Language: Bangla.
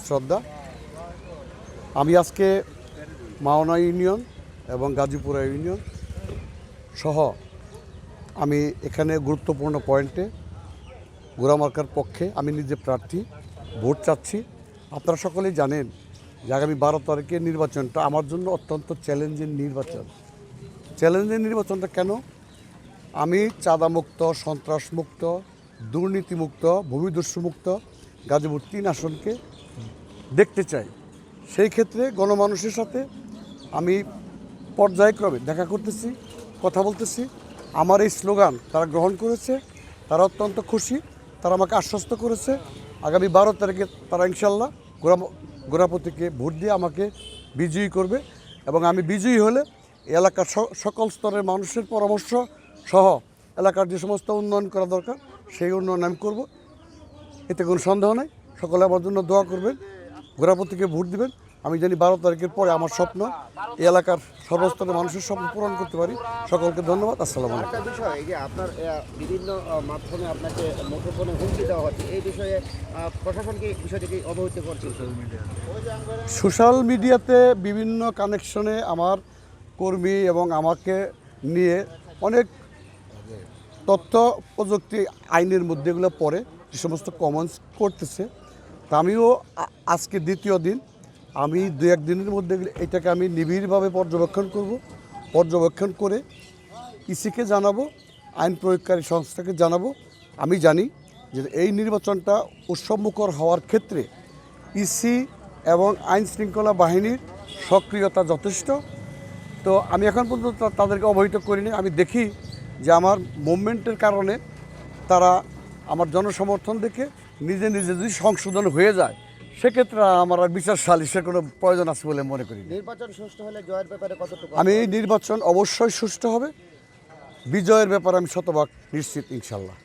শ্রদ্ধা। আমি আজকে মাওনা ইউনিয়ন এবং গাজীপুরা ইউনিয়ন সহ আমি এখানে গুরুত্বপূর্ণ পয়েন্টে গোরামার্কার পক্ষে আমি নিজে প্রার্থী, ভোট চাচ্ছি। আপনারা সকলেই জানেন যে আগামী 12 তারিখের নির্বাচনটা আমার জন্য অত্যন্ত চ্যালেঞ্জিং নির্বাচন। চ্যালেঞ্জিং নির্বাচনটা কেন? আমি চাঁদামুক্ত, সন্ত্রাসমুক্ত, দুর্নীতিমুক্ত, ভূমিদস্যুমুক্ত গাজীপুর 3 আসনকে দেখতে চাই। সেই ক্ষেত্রে গণমানুষের সাথে আমি পর্যায়ক্রমে দেখা করতেছি, কথা বলতেছি। আমার এই স্লোগান তারা গ্রহণ করেছে, তারা অত্যন্ত খুশি। তারা আমাকে আশ্বস্ত করেছে আগামী 12 তারিখে তারা ইনশাল্লাহ গোড়াপতিকে ভোট দিয়ে আমাকে বিজয়ী করবে এবং আমি বিজয়ী হলে এলাকার সকল স্তরের মানুষের পরামর্শ সহ এলাকার যে সমস্ত উন্নয়ন করা দরকার সেই উন্নয়ন আমি করব। এতে কোনো সন্দেহ নেই। সকলে আমার জন্য দোয়া করবেন, গোড়াপতিকে ভোট দিবেন। আমি জানি 12 তারিখের পরে আমার স্বপ্ন এই এলাকার সর্বস্তরের মানুষের স্বপ্ন পূরণ করতে পারি। সকলকে ধন্যবাদ। আসসালামু আলাইকুম। একটা বিষয় এই যে আপনার বিভিন্ন মাধ্যমে আপনাকে মুঠোফোনে হুমকি দেওয়া হচ্ছে, এই বিষয়ে প্রশাসনকে বিষয়টিকে অবহিত করছে। সোশ্যাল মিডিয়াতে বিভিন্ন কানেকশনে আমার কর্মী এবং আমাকে নিয়ে অনেক তথ্য প্রযুক্তি আইনের মধ্যে এগুলো পড়ে যে সমস্ত কমেন্টস করতেছে। তা আমিও আজকে দ্বিতীয় দিন, আমি 2-1 দিনের মধ্যে এটাকে আমি নিবিড়ভাবে পর্যবেক্ষণ করব। পর্যবেক্ষণ করে ইসিকে জানাবো, আইন প্রয়োগকারী সংস্থাকে জানাবো। আমি জানি যে এই নির্বাচনটা উৎসবমুখর হওয়ার ক্ষেত্রে ইসি এবং আইন শৃঙ্খলা বাহিনীর সক্রিয়তা যথেষ্ট। তো আমি এখন পর্যন্ত তাদেরকে অবহিত করিনি। আমি দেখি যে আমার মুভমেন্টের কারণে তারা আমার জনসমর্থন দেখে নিজে নিজে যদি সংশোধন হয়ে যায় সেক্ষেত্রে আমার আর বিচার সালিশের কোনো প্রয়োজন আছে বলে মনে করি। নির্বাচন সুষ্ঠু হলে জয়ের ব্যাপারে কতটুকু? আমি এই নির্বাচন অবশ্যই সুষ্ঠু হবে, বিজয়ের ব্যাপারে আমি শতভাগ নিশ্চিত ইনশাল্লাহ।